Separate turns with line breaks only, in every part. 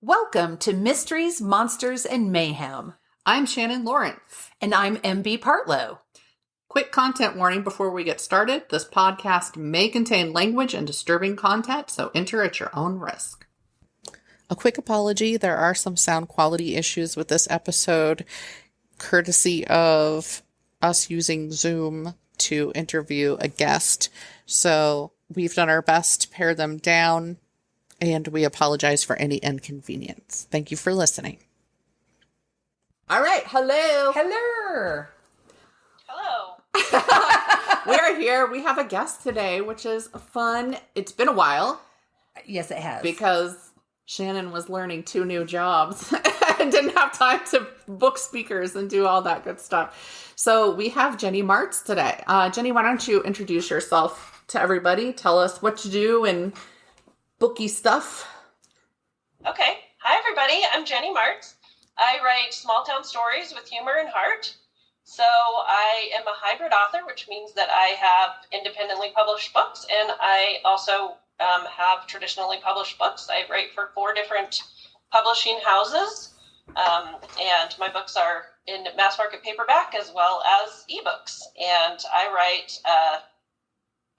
Welcome to Mysteries, Monsters, and Mayhem.
I'm Shannon Lawrence.
And I'm MB Partlow.
Quick content warning before we get started. This podcast may contain language and disturbing content, so enter at your own risk. A quick apology. There are some sound quality issues with this episode, courtesy of us using Zoom to interview a guest. So we've done our best to pare them down, and we apologize for any inconvenience. Thank you for listening. All right. Hello.
Hello.
Hello.
We're here. We have a guest today, which is fun. It's been a while.
Yes, it has.
Because Shannon was learning 2 new jobs and didn't have time to book speakers and do all that good stuff. So we have Jennie Marts today. Jennie, why don't you introduce yourself to everybody? Tell us what you do and booky stuff.
Okay. Hi, everybody. I'm Jennie Marts. I write small town stories with humor and heart. So I am a hybrid author, which means that I have independently published books, and I also have traditionally published books. I write for 4 different publishing houses, and my books are in mass market paperback as well as ebooks. And I write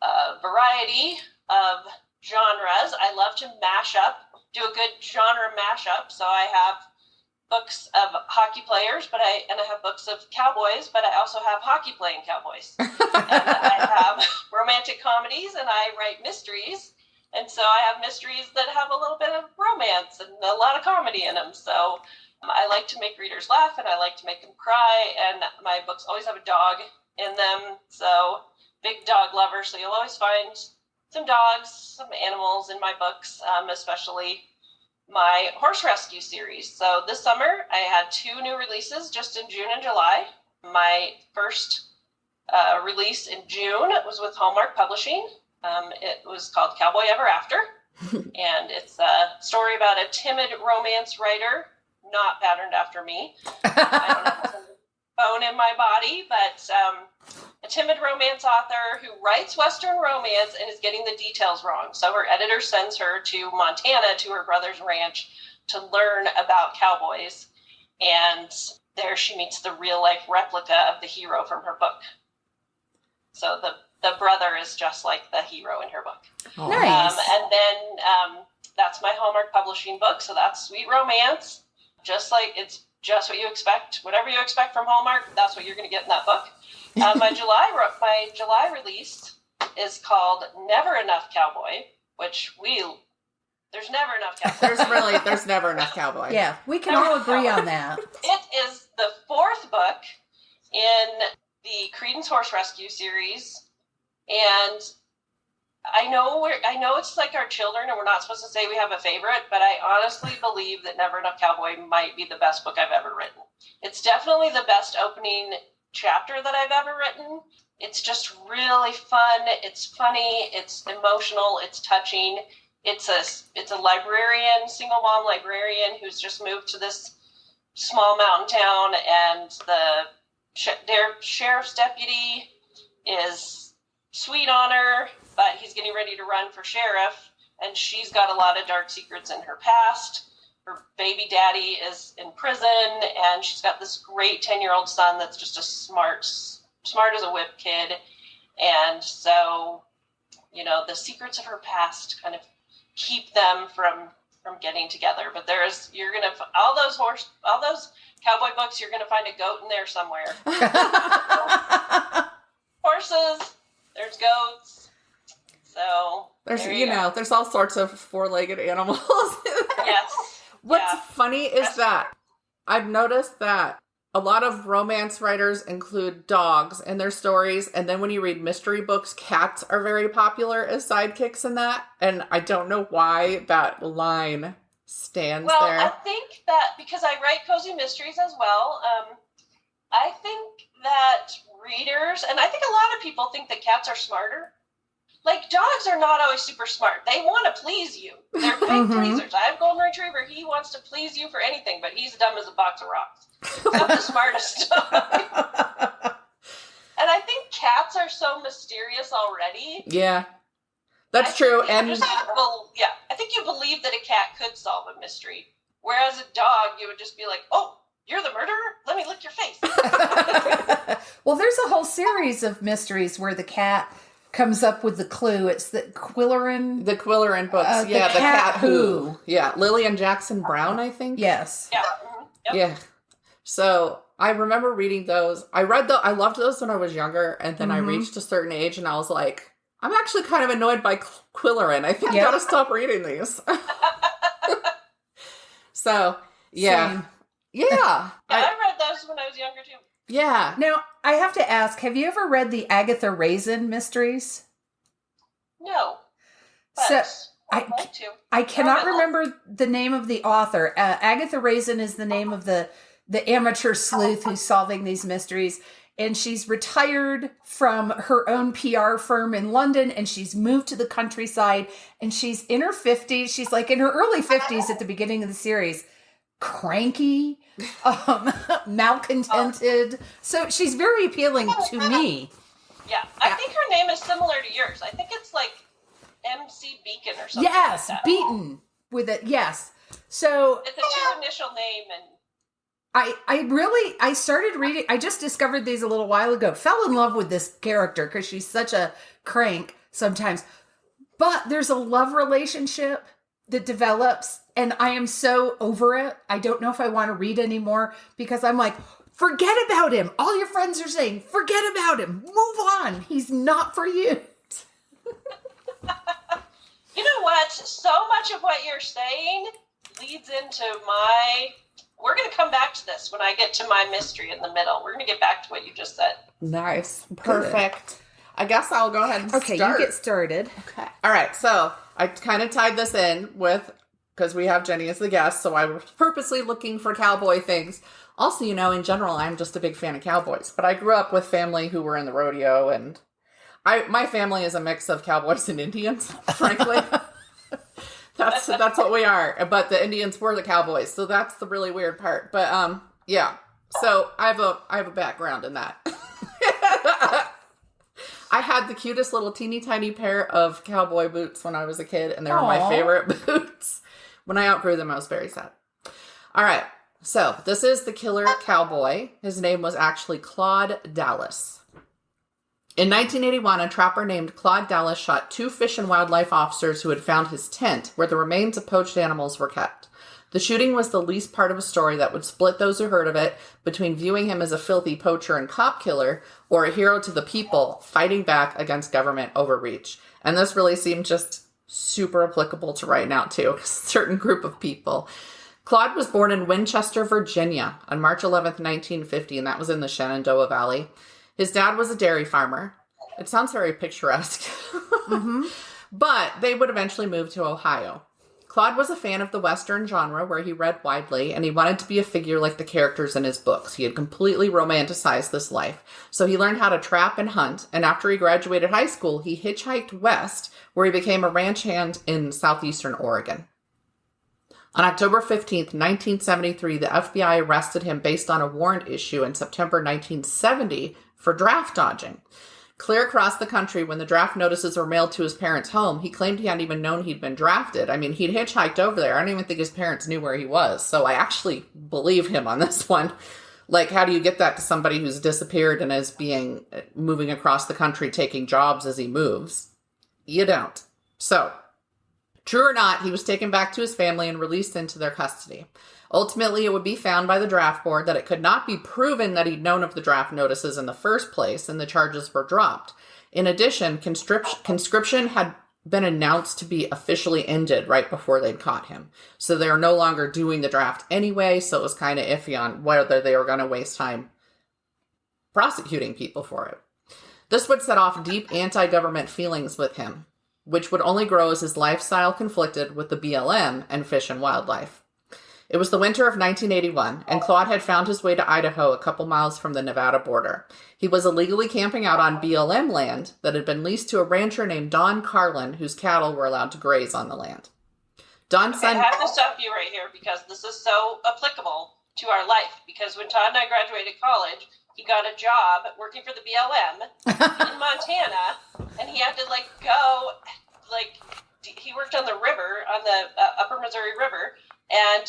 a variety of genres. I love to do a good genre mashup. So I have books of hockey players, I have books of cowboys, but I also have hockey playing cowboys. And I have romantic comedies, and I write mysteries. And so I have mysteries that have a little bit of romance and a lot of comedy in them. So I like to make readers laugh, and I like to make them cry. And my books always have a dog in them. So big dog lover. So you'll always find some dogs, some animals in my books, especially my horse rescue series. So this summer, I had 2 new releases just in June and July. My first release in June was with Hallmark Publishing. It was called Cowboy Ever After. And it's a story about a timid romance writer, not patterned after me. I don't have some bone in my body, but a timid romance author who writes Western romance and is getting the details wrong. So her editor sends her to Montana to her brother's ranch to learn about cowboys. And there she meets the real life replica of the hero from her book. So the brother is just like the hero in her book.
Oh. Nice.
And then that's my Hallmark Publishing book. So that's sweet romance. It's just what you expect. Whatever you expect from Hallmark, that's what you're going to get in that book. My July release is called Never Enough Cowboy, which there's never enough cowboy.
There's never enough cowboy.
Yeah, we can all agree on that.
It is the 4th book in the Creedence Horse Rescue series, and I know it's like our children, and we're not supposed to say we have a favorite, but I honestly believe that Never Enough Cowboy might be the best book I've ever written. It's definitely the best opening chapter that I've ever written. It's just really fun. It's funny. It's emotional. It's touching. It's a librarian, single mom librarian who's just moved to this small mountain town, and their sheriff's deputy is sweet on her, but he's getting ready to run for sheriff, and she's got a lot of dark secrets in her past. Her baby daddy is in prison, and she's got this great 10-year-old son that's just a smart as a whip kid. And so, the secrets of her past kind of keep them from getting together. But all those cowboy books, you're gonna find a goat in there somewhere. Horses, there's goats. So
there's all sorts of 4-legged animals.
Yes.
What's funny is that I've noticed that a lot of romance writers include dogs in their stories, and then when you read mystery books, cats are very popular as sidekicks in that, and I don't know why that line stands there.
Well, I think that because I write cozy mysteries as well, I think that readers, and I think a lot of people think that cats are smarter. Like, dogs are not always super smart. They want to please you. They're big pleasers. I have a golden retriever. He wants to please you for anything, but he's dumb as a box of rocks. He's not the smartest dog. And I think cats are so mysterious already.
Yeah, that's true. And
I think you believe that a cat could solve a mystery. Whereas a dog, you would just be like, oh, you're the murderer? Let me lick your face.
Well, there's a whole series of mysteries where the cat comes up with the clue. It's the Quillerin.
The Quillerin books.
The Cat Who.
Yeah. Lillian Jackson Brown, I think.
Yes.
Yeah. Mm-hmm. Yep.
Yeah. So I remember reading those. I loved those when I was younger. And then I reached a certain age and I was like, I'm actually kind of annoyed by Quillerin. I think I gotta stop reading these. So, yeah.
Same.
Yeah.
I read those when I was younger too.
Yeah.
Now, I have to ask, have you ever read the Agatha Raisin mysteries?
No. But
So,
I'd like to.
I cannot remember the name of the author. Agatha Raisin is the name of the amateur sleuth who's solving these mysteries. And she's retired from her own PR firm in London, and she's moved to the countryside, and she's in her 50s. She's like in her early 50s at the beginning of the series. Cranky, malcontented. So she's very appealing to me.
Yeah. I think her name is similar to yours. I think it's like MC Beacon or something.
Yes,
like that.
Beaten with it. Yes. So
It's a two-initial name, and
I started reading. I just discovered these a little while ago. Fell in love with this character because she's such a crank sometimes. But there's a love relationship that develops, and I am so over it. I don't know if I want to read anymore because I'm like, forget about him. All your friends are saying, forget about him. Move on. He's not for you.
you know what? So much of what you're saying leads into my... We're going to come back to this when I get to my mystery in the middle. We're going to get back to what you just said.
Nice. Perfect. I guess I'll go ahead and start.
Okay, you get started.
Okay. All right. So I kind of tied this in with, because we have Jenny as the guest, so I was purposely looking for cowboy things. Also, in general, I'm just a big fan of cowboys. But I grew up with family who were in the rodeo, and my family is a mix of cowboys and Indians, frankly. That's what we are. But the Indians were the cowboys, so that's the really weird part. But yeah. So I have a background in that. I had the cutest little teeny tiny pair of cowboy boots when I was a kid, and they were my favorite boots. When I outgrew them, I was very sad. All right. So this is the Killer Cowboy. His name was actually Claude Dallas. In 1981, a trapper named Claude Dallas shot 2 fish and wildlife officers who had found his tent where the remains of poached animals were kept. The shooting was the least part of a story that would split those who heard of it between viewing him as a filthy poacher and cop killer or a hero to the people fighting back against government overreach. And this really seemed just super applicable to right now, too. A certain group of people. Claude was born in Winchester, Virginia on March 11th, 1950, and that was in the Shenandoah Valley. His dad was a dairy farmer. It sounds very picturesque. But they would eventually move to Ohio. Claude was a fan of the Western genre where he read widely, and he wanted to be a figure like the characters in his books. He had completely romanticized this life. So he learned how to trap and hunt, and after he graduated high school, he hitchhiked west, where he became a ranch hand in southeastern Oregon. On October 15th, 1973, the FBI arrested him based on a warrant issue in September 1970 for draft dodging. Clear across the country, when the draft notices were mailed to his parents' home, he claimed he hadn't even known he'd been drafted. I mean, he'd hitchhiked over there. I don't even think his parents knew where he was. So I actually believe him on this one. Like, how do you get that to somebody who's disappeared and is moving across the country, taking jobs as he moves? You don't. So, true or not, he was taken back to his family and released into their custody. Ultimately, it would be found by the draft board that it could not be proven that he'd known of the draft notices in the first place, and the charges were dropped. In addition, conscription had been announced to be officially ended right before they'd caught him. So they were no longer doing the draft anyway, so it was kind of iffy on whether they were going to waste time prosecuting people for it. This would set off deep anti-government feelings with him, which would only grow as his lifestyle conflicted with the BLM and Fish and Wildlife. It was the winter of 1981, and Claude had found his way to Idaho a couple miles from the Nevada border. He was illegally camping out on BLM land that had been leased to a rancher named Don Carlin, whose cattle were allowed to graze on the land.
I have to stop you right here because this is so applicable to our life. Because when Todd and I graduated college, he got a job working for the BLM in Montana, and he had to he worked on the river, on the Upper Missouri River. And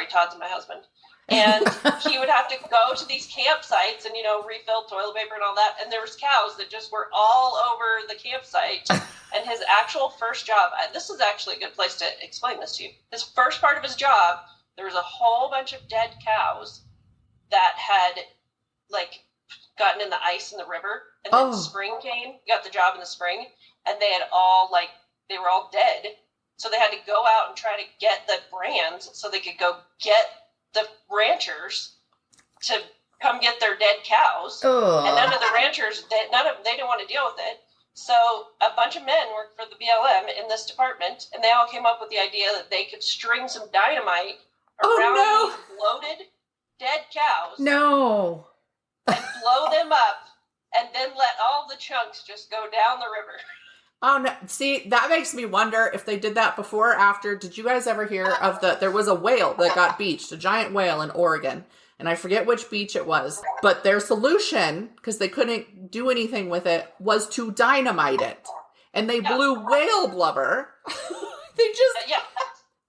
Todd's my husband. And he would have to go to these campsites and, refill toilet paper and all that. And there was cows that just were all over the campsite. And his actual first job, this is actually a good place to explain this to you. His first part of his job, there was a whole bunch of dead cows that had, gotten in the ice in the river. And then spring came, got the job in the spring. And they had they were all dead. So they had to go out and try to get the brands so they could go get the ranchers to come get their dead cows. And none of the ranchers, they didn't want to deal with it. So a bunch of men worked for the BLM in this department, and they all came up with the idea that they could string some dynamite around these bloated dead cows.
No.
And blow them up, and then let all the chunks just go down the river.
Oh, no. See, that makes me wonder if they did that before or after. Did you guys ever hear of there was a whale that got beached, a giant whale in Oregon, and I forget which beach it was, but their solution, because they couldn't do anything with it, was to dynamite it. And they blew whale blubber. They just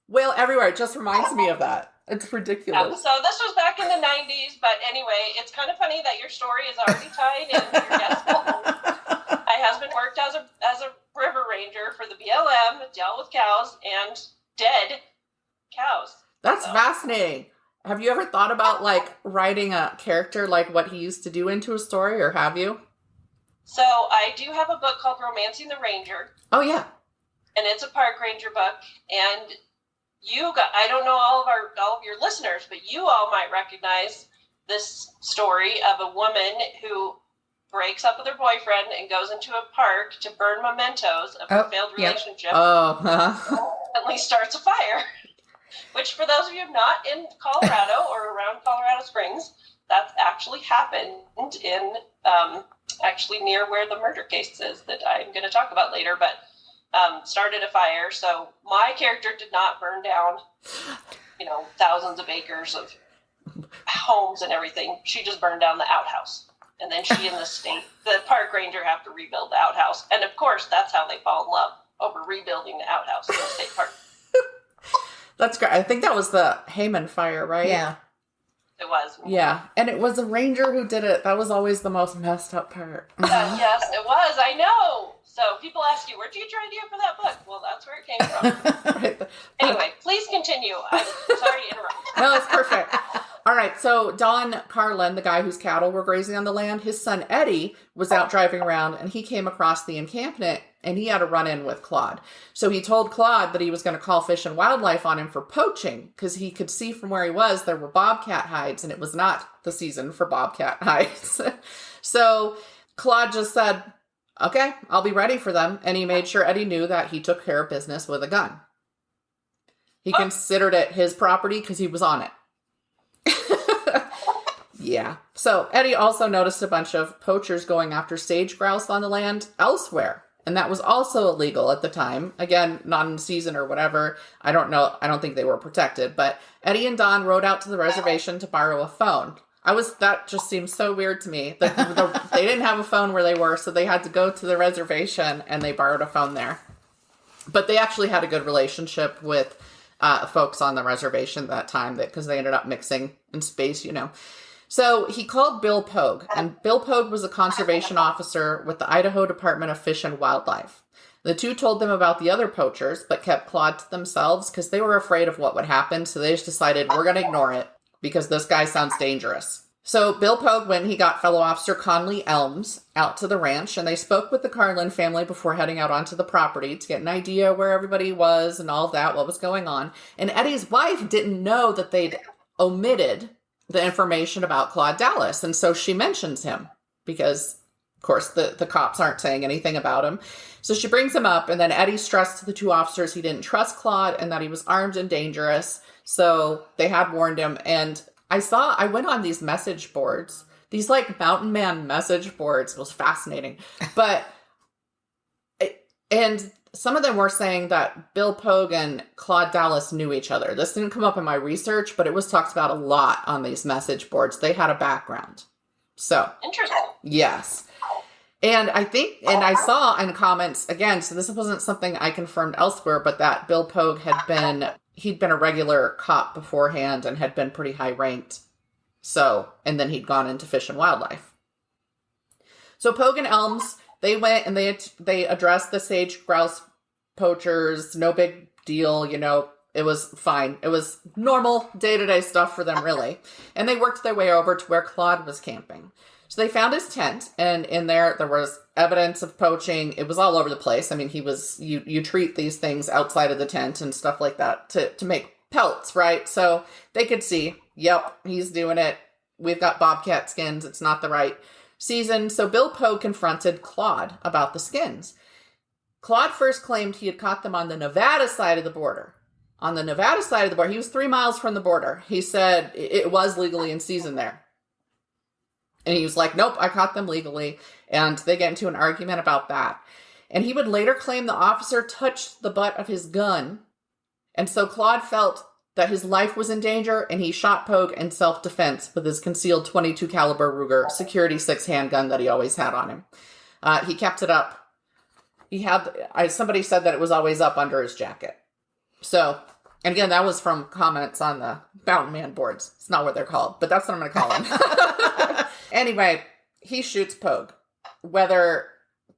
whale everywhere. It just reminds me of that. It's ridiculous.
So this was back in the 90s, but anyway, it's kind of funny that your story is already tied into your guest book. My husband worked as a river ranger for the BLM, dealt with cows and dead cows.
That's fascinating. Have you ever thought about writing a character like what he used to do into a story, or have you?
So I do have a book called Romancing the Ranger.
Oh yeah.
And it's a park ranger book, and I don't know all of your listeners, but you all might recognize this story of a woman who breaks up with her boyfriend and goes into a park to burn mementos of her failed relationship. Suddenly starts a fire. Which, for those of you not in Colorado or around Colorado Springs, that's actually happened in actually near where the murder case is that I'm going to talk about later, but started a fire. So my character did not burn down, thousands of acres of homes and everything. She just burned down the outhouse. And then she and the park ranger have to rebuild the outhouse. And of course, that's how they fall in love, over rebuilding the outhouse in the state park.
That's great. I think that was the Hayman fire, right?
Yeah.
It was.
Yeah. And it was a ranger who did it. That was always the most messed up part.
Yes, it was. I know. So people ask you, where'd you get your idea for that book? Well, that's where it came from.
Right.
Anyway, please continue. I'm sorry to interrupt.
No, it's perfect. All right. So Don Carlin, the guy whose cattle were grazing on the land, his son Eddie was out driving around, and he came across the encampment, and he had a run-in with Claude. So he told Claude that he was going to call Fish and Wildlife on him for poaching, because he could see from where he was there were bobcat hides, and it was not the season for bobcat hides. So Claude just said, okay, I'll be ready for them. And he made sure Eddie knew that he took care of business with a gun. He considered it his property because he was on it. Yeah. So Eddie also noticed a bunch of poachers going after sage grouse on the land elsewhere. And that was also illegal at the time. Again, not in season or whatever. I don't know. I don't think they were protected. But Eddie and Don rode out to the reservation to borrow a phone. That just seems so weird to me. They didn't have a phone where they were, so they had to go to the reservation and they borrowed a phone there. But they actually had a good relationship with folks on the reservation at that time because they ended up mixing in space, So he called Bill Pogue, and Bill Pogue was a conservation officer with the Idaho Department of Fish and Wildlife. The two told them about the other poachers, but kept Claude to themselves because they were afraid of what would happen, so they just decided, we're going to ignore it because this guy sounds dangerous. So Bill Pogue went and he got fellow officer Conley Elms out to the ranch, and they spoke with the Carlin family before heading out onto the property to get an idea where everybody was and all of that, what was going on. And Eddie's wife didn't know that they'd omitted the information about Claude Dallas. And so she mentions him because, of course, the cops aren't saying anything about him. So she brings him up, and then Eddie stressed to the two officers he didn't trust Claude and that he was armed and dangerous. So they had warned him. And I went on these message boards, these Mountain Man message boards. It was fascinating. And some of them were saying that Bill Pogue and Claude Dallas knew each other. This didn't come up in my research, but it was talked about a lot on these message boards. They had a background. So.
Interesting.
Yes. And I saw in comments, again, so this wasn't something I confirmed elsewhere, but that Bill Pogue he'd been a regular cop beforehand and had been pretty high ranked. So, and then he'd gone into Fish and Wildlife. So Pogue and Elms, they went and they addressed the sage grouse poachers. No big deal, you know. It was fine. It was normal day-to-day stuff for them, really. And they worked their way over to where Claude was camping. So they found his tent, and in there was evidence of poaching. It was all over the place. I mean, you treat these things outside of the tent and stuff like that to make pelts, right? So they could see, yep, he's doing it. We've got bobcat skins. It's not the right season. So Bill Pogue confronted Claude about the skins. Claude first claimed he had caught them on the Nevada side of the border. On the Nevada side of the border, he was 3 miles from the border. He said it was legally in season there. And he was like, nope, I caught them legally. And they get into an argument about that. And he would later claim the officer touched the butt of his gun. And so Claude felt that his life was in danger, and he shot Pogue in self-defense with his concealed .22 caliber Ruger Security 6 handgun that he always had on him. He kept it up. Somebody said that it was always up under his jacket. So, and again, that was from comments on the Mountain Man boards. It's not what they're called, but that's what I'm going to call them. Anyway, he shoots Pogue. Whether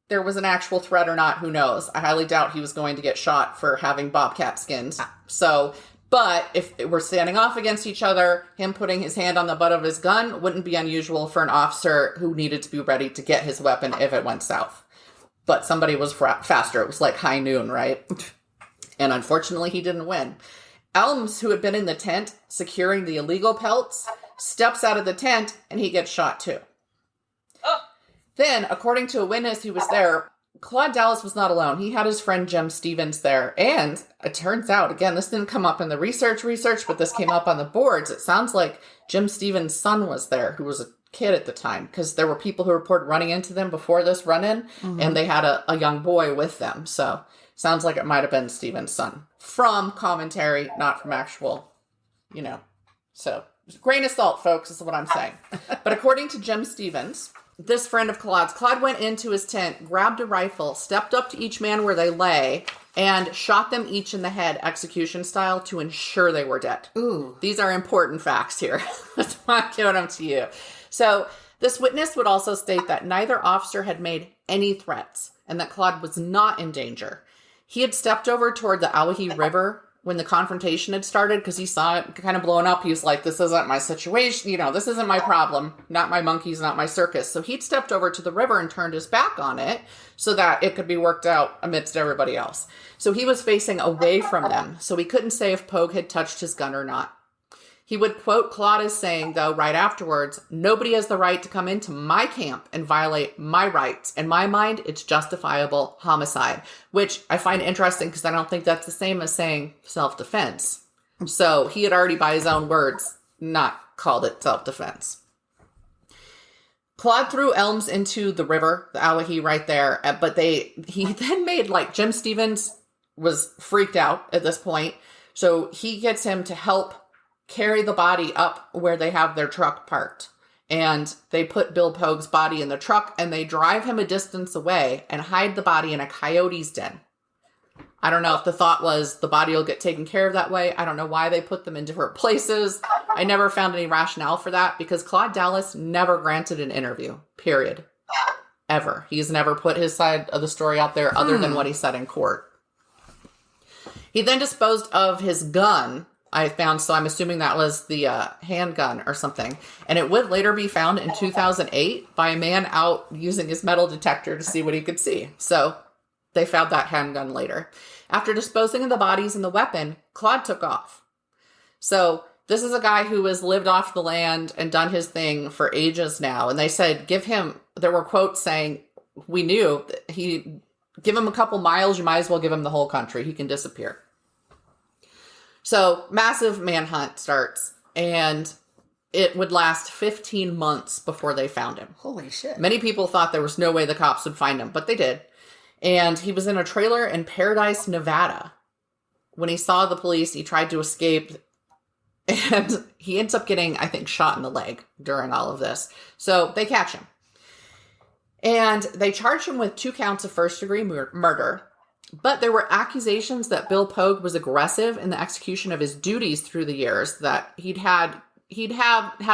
there was an actual threat or not, who knows? I highly doubt he was going to get shot for having bobcat skins. So, but if we're standing off against each other, him putting his hand on the butt of his gun wouldn't be unusual for an officer who needed to be ready to get his weapon if it went south. But somebody was faster. It was like high noon, right? And unfortunately, he didn't win. Elms, who had been in the tent securing the illegal pelts, steps out of the tent and he gets shot too.
Oh.
Then, according to a witness who was there, Claude Dallas was not alone. He had his friend Jim Stevens there. And it turns out, again, this didn't come up in the research, but this came up on the boards. It sounds like Jim Stevens' son was there, who was a kid at the time, because there were people who reported running into them before this run-in, and they had a young boy with them. So sounds like it might have been Stevens' son. From commentary, not from actual, So, grain of salt, folks, is what I'm saying. But according to Jim Stevens, this friend of Claude's, Claude went into his tent, grabbed a rifle, stepped up to each man where they lay, and shot them each in the head, execution style, to ensure they were dead.
Ooh.
These are important facts here. That's why I'm giving them to you. So, this witness would also state that neither officer had made any threats, and that Claude was not in danger. He had stepped over toward the Owyhee River when the confrontation had started, because he saw it kind of blowing up. He was like, this isn't my situation. This isn't my problem. Not my monkeys, not my circus. So he'd stepped over to the river and turned his back on it so that it could be worked out amidst everybody else. So he was facing away from them. So he couldn't say if Pogue had touched his gun or not. He would quote Claude as saying, though, right afterwards, nobody has the right to come into my camp and violate my rights. In my mind, it's justifiable homicide, which I find interesting because I don't think that's the same as saying self-defense. So he had already, by his own words, not called it self-defense. Claude threw Elms into the river, the Owyhee right there, but he then made, Jim Stevens was freaked out at this point, so he gets him to help carry the body up where they have their truck parked. And they put Bill Pogue's body in the truck and they drive him a distance away and hide the body in a coyote's den. I don't know if the thought was the body will get taken care of that way. I don't know why they put them in different places. I never found any rationale for that because Claude Dallas never granted an interview, period. Ever. He's never put his side of the story out there other than what he said in court. He then disposed of his gun, I found, so I'm assuming that was the handgun or something. And it would later be found in 2008 by a man out using his metal detector to see what he could see. So they found that handgun later. After disposing of the bodies and the weapon, Claude took off. So this is a guy who has lived off the land and done his thing for ages now. And they said, there were quotes saying, we knew, give him a couple miles, you might as well give him the whole country. He can disappear. So, massive manhunt starts, and it would last 15 months before they found him.
Holy shit.
Many people thought there was no way the cops would find him, but they did. And he was in a trailer in Paradise, Nevada. When he saw the police, he tried to escape, and he ends up getting, I think, shot in the leg during all of this. So, they catch him. And they charge him with 2 counts of first-degree murder. But there were accusations that Bill Pogue was aggressive in the execution of his duties through the years, that he'd had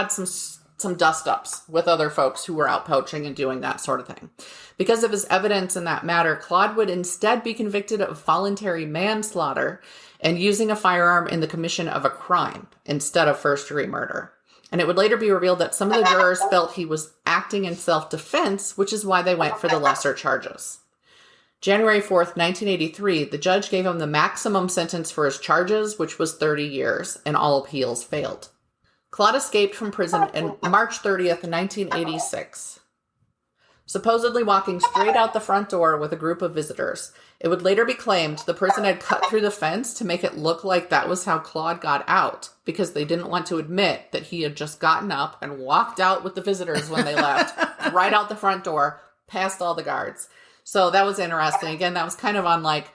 some dust-ups with other folks who were out poaching and doing that sort of thing. Because of his evidence in that matter, Claude would instead be convicted of voluntary manslaughter and using a firearm in the commission of a crime instead of first-degree murder. And it would later be revealed that some of the jurors felt he was acting in self-defense, which is why they went for the lesser charges. January 4th, 1983, the judge gave him the maximum sentence for his charges, which was 30 years, and all appeals failed. Claude escaped from prison on March 30th, 1986, supposedly walking straight out the front door with a group of visitors. It would later be claimed the person had cut through the fence to make it look like that was how Claude got out, because they didn't want to admit that he had just gotten up and walked out with the visitors when they left, right out the front door, past all the guards. So that was interesting. Again, that was kind of on like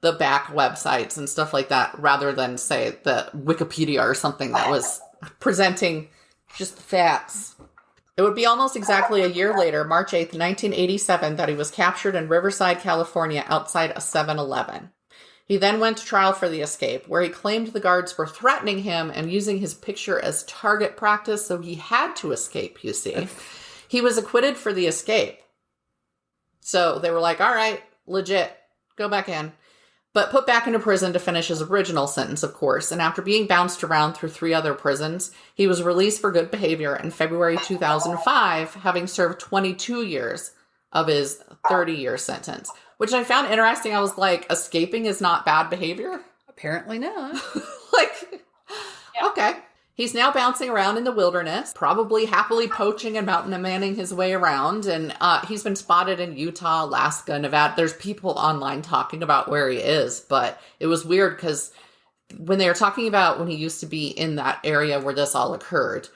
the back websites and stuff like that, rather than, say, the Wikipedia or something that was presenting just the facts. It would be almost exactly a year later, March 8th, 1987, that he was captured in Riverside, California, outside a 7-Eleven. He then went to trial for the escape, where he claimed the guards were threatening him and using his picture as target practice, so he had to escape, you see. He was acquitted for the escape. So they were like, all right, legit, go back in. But put back into prison to finish his original sentence, of course. And after being bounced around through 3 other prisons, he was released for good behavior in February 2005, having served 22 years of his 30-year sentence, which I found interesting. I was like, escaping is not bad behavior?
Apparently not.
Okay. He's now bouncing around in the wilderness, probably happily poaching and mountain manning his way around. And he's been spotted in Utah, Alaska, Nevada. There's people online talking about where he is. But it was weird because when they were talking about when he used to be in that area where this all occurred,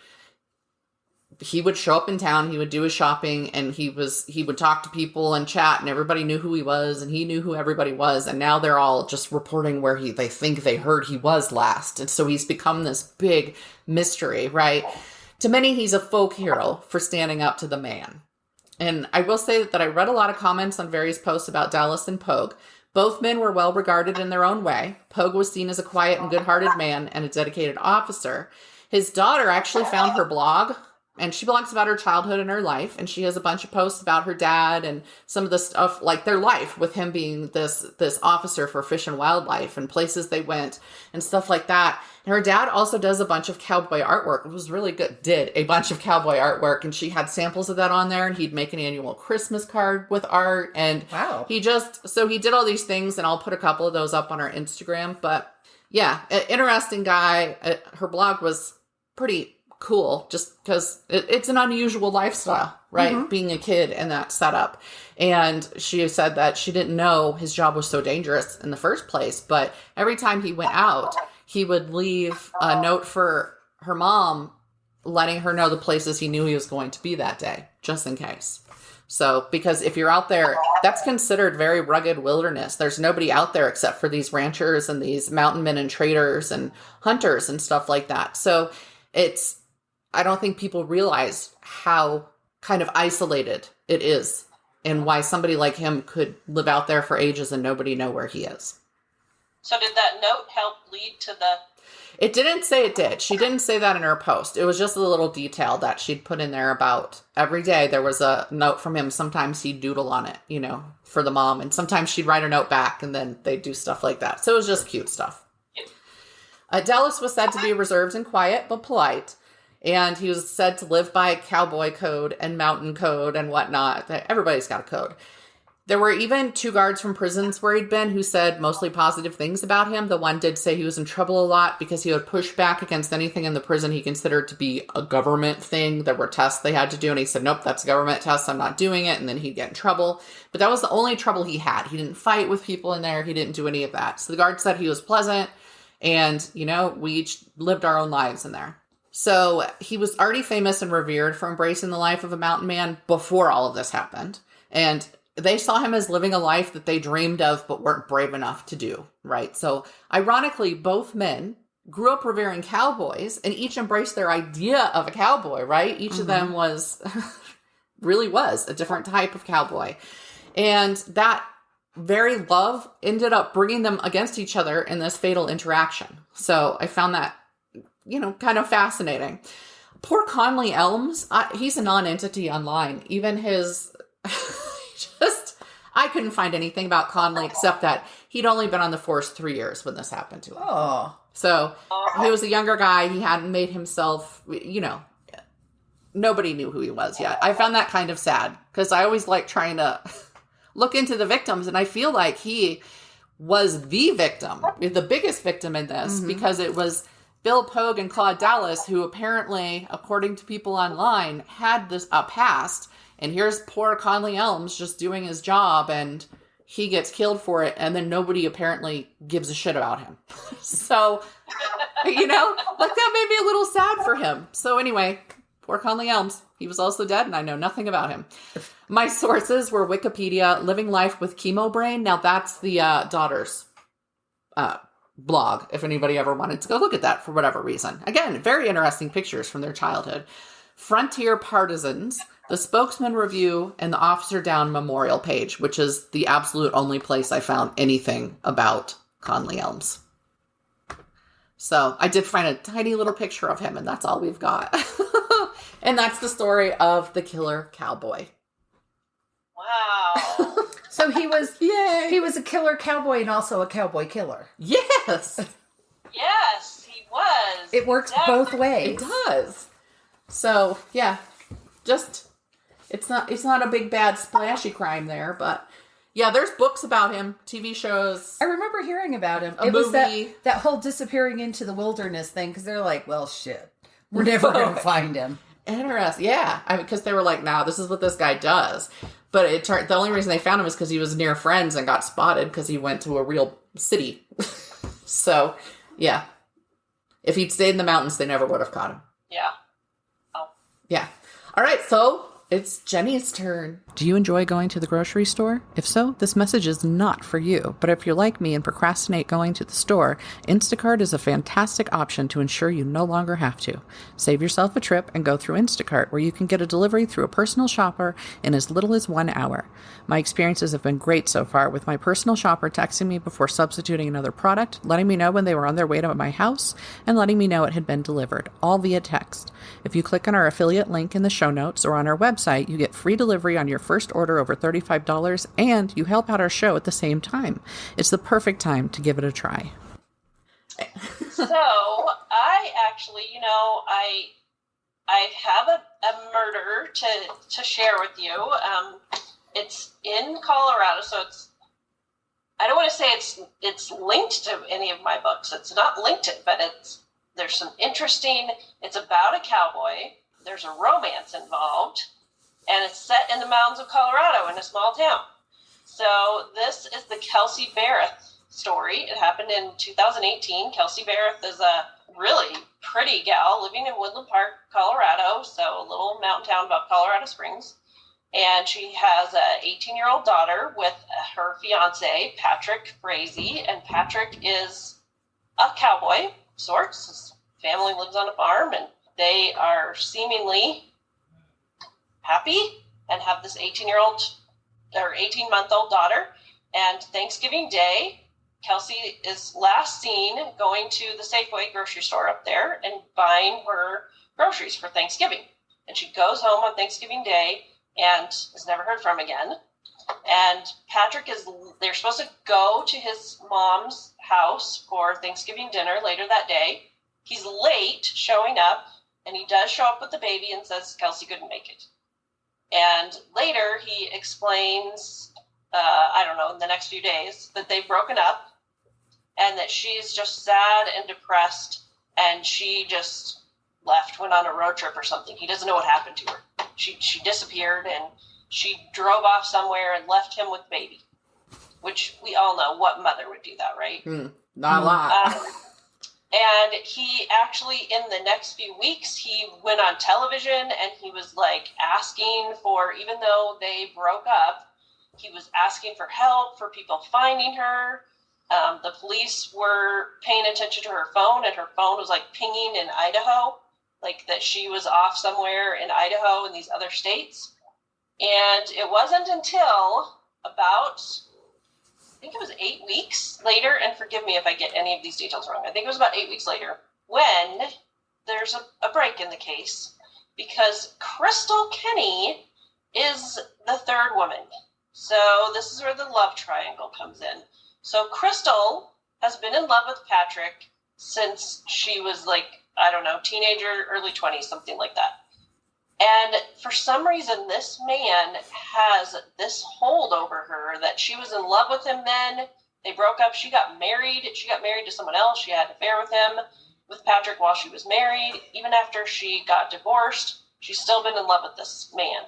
he would show up in town, he would do his shopping, and he would talk to people and chat, and everybody knew who he was, and he knew who everybody was, and now they're all just reporting where they think they heard he was last. And so he's become this big mystery, right? To many, he's a folk hero for standing up to the man. And I will say that I read a lot of comments on various posts about Dallas and Pogue. Both men were well regarded in their own way. Pogue was seen as a quiet and good-hearted man and a dedicated officer. His daughter actually found her blog, and she blogs about her childhood and her life, and she has a bunch of posts about her dad and some of the stuff, like their life with him being this officer for Fish and Wildlife and places they went and stuff like that. And her dad also does a bunch of cowboy artwork. It was really good. Did a bunch of cowboy artwork, and she had samples of that on there, and he'd make an annual Christmas card with art. And
wow.
He did all these things, and I'll put a couple of those up on our Instagram. But yeah, an interesting guy. Her blog was pretty cool, just because it's an unusual lifestyle, right? Mm-hmm. Being a kid in that setup. And she said that she didn't know his job was so dangerous in the first place, but every time he went out, he would leave a note for her mom, letting her know the places he knew he was going to be that day, just in case. So, because if you're out there, that's considered very rugged wilderness. There's nobody out there except for these ranchers and these mountain men and traders and hunters and stuff like that. So I don't think people realize how kind of isolated it is and why somebody like him could live out there for ages and nobody know where he is.
So did that note help lead to the...
It didn't say it did. She didn't say that in her post. It was just a little detail that she'd put in there about every day there was a note from him. Sometimes he'd doodle on it, for the mom. And sometimes she'd write a note back and then they'd do stuff like that. So it was just cute stuff. Dallas was said to be reserved and quiet, but polite. And he was said to live by cowboy code and mountain code and whatnot. Everybody's got a code. There were even 2 guards from prisons where he'd been who said mostly positive things about him. The one did say he was in trouble a lot because he would push back against anything in the prison he considered to be a government thing. There were tests they had to do, and he said, nope, that's a government test, I'm not doing it, and then he'd get in trouble. But that was the only trouble he had. He didn't fight with people in there. He didn't do any of that. So the guard said he was pleasant, and, we each lived our own lives in there. So he was already famous and revered for embracing the life of a mountain man before all of this happened. And they saw him as living a life that they dreamed of but weren't brave enough to do, right? So ironically, both men grew up revering cowboys and each embraced their idea of a cowboy, right? Each of them really was a different type of cowboy. And that very love ended up bringing them against each other in this fatal interaction. So I found that, kind of fascinating. Poor Conley Elms, he's a non-entity online. Even his, I couldn't find anything about Conley except that he'd only been on the force 3 years when this happened to him.
Oh.
So he was a younger guy. He hadn't made himself, nobody knew who he was yet. I found that kind of sad because I always like trying to look into the victims, and I feel like he was the victim, the biggest victim in this, because it was Bill Pogue and Claude Dallas, who apparently, according to people online, had a past. And here's poor Conley Elms just doing his job, and he gets killed for it, and then nobody apparently gives a shit about him. So, that made me a little sad for him. So anyway, poor Conley Elms. He was also dead, and I know nothing about him. My sources were Wikipedia, Living Life with Chemo Brain. Now, that's the daughter's blog, if anybody ever wanted to go look at that for whatever reason. Again, very interesting pictures from their childhood. Frontier Partisans, the Spokesman Review, and the Officer Down Memorial page, which is the absolute only place I found anything about Conley Elms. So I did find a tiny little picture of him, and that's all we've got. And that's the story of the Killer Cowboy.
Wow.
So he was a killer cowboy and also a cowboy killer.
Yes.
Yes, he was.
It works both ways.
It does. So, yeah. Just, it's not a big bad splashy crime there, but yeah, there's books about him, TV shows.
I remember hearing about him.
It
was that whole disappearing into the wilderness thing, because they're like, well, shit, we're never going to find him.
Interesting. Yeah. Because they were like, nah, this is what this guy does. But the only reason they found him is because he was near friends and got spotted because he went to a real city. So, yeah. If he'd stayed in the mountains, they never would have caught him.
Yeah. Oh.
Yeah. All right. So it's Jenny's turn. Do you enjoy going to the grocery store? If so, this message is not for you. But if you're like me and procrastinate going to the store, Instacart is a fantastic option to ensure you no longer have to. Save yourself a trip and go through Instacart, where you can get a delivery through a personal shopper in as little as 1 hour. My experiences have been great so far, with my personal shopper texting me before substituting another product, letting me know when they were on their way to my house, and letting me know it had been delivered, all via text. If you click on our affiliate link in the show notes or on our website, you get free delivery on your first order over $35, and you help out our show at the same time. It's the perfect time to give it a try.
So I actually, I have a murder to share with you. It's in Colorado, so I don't want to say it's linked to any of my books. It's not linked to it, but there's some interesting. It's about a cowboy. There's a romance involved, and it's set in the mountains of Colorado in a small town. So this is the Kelsey Berreth story. It happened in 2018. Kelsey Berreth is a really pretty gal living in Woodland Park, Colorado, so a little mountain town above Colorado Springs. And she has a 18-year-old daughter with her fiance, Patrick Frazee. And Patrick is a cowboy, sorts. His family lives on a farm, and they are seemingly happy and have this 18-month-old daughter. And Thanksgiving Day, Kelsey is last seen going to the Safeway grocery store up there and buying her groceries for Thanksgiving. And she goes home on Thanksgiving Day and is never heard from again. And Patrick they're supposed to go to his mom's house for Thanksgiving dinner later that day. He's late showing up, and he does show up with the baby and says Kelsey couldn't make it. And later he explains, in the next few days, that they've broken up and that she's just sad and depressed, and she just went on a road trip or something. He doesn't know what happened to her. She disappeared, and she drove off somewhere and left him with baby, which we all know what mother would do that, right?
Not a lot.
And he actually, in the next few weeks, he went on television and he was asking for, even though they broke up, he was asking for help, for people finding her. The police were paying attention to her phone, and her phone was pinging in Idaho, that she was off somewhere in Idaho and these other states. And it wasn't until about think it was 8 weeks later, and forgive me if I get any of these details wrong. I think it was about 8 weeks later when there's a break in the case because Crystal Kenny is the third woman. So this is where the love triangle comes in. So Crystal has been in love with Patrick since she was like, I don't know, teenager, early 20s, something like that. And for some reason, this man has this hold over her that she was in love with him then. They broke up. She got married. She got married to someone else. She had an affair with him, with Patrick, while she was married. Even after she got divorced, she's still been in love with this man.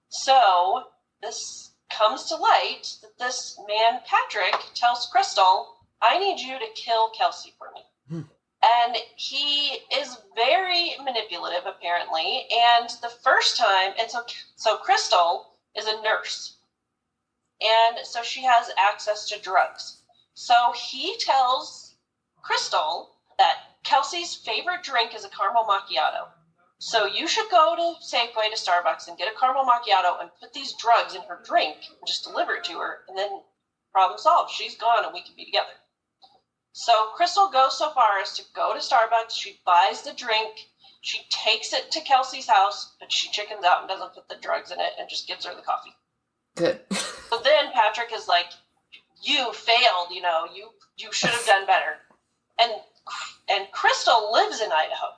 So this comes to light that this man, Patrick, tells Crystal, I need you to kill Kelsey for me. And he is very manipulative, apparently. And the first time, and so Crystal is a nurse. And so she has access to drugs. So he tells Crystal that Kelsey's favorite drink is a caramel macchiato. So you should go to Safeway, to Starbucks, and get a caramel macchiato and put these drugs in her drink and just deliver it to her. And then problem solved. She's gone and we can be together. So Crystal goes so far as to go to Starbucks. She buys the drink. She takes it to Kelsey's house, but she chickens out and doesn't put the drugs in it and just gives her the coffee.
Good.
So then Patrick is like, you failed, you should have done better. And Crystal lives in Idaho.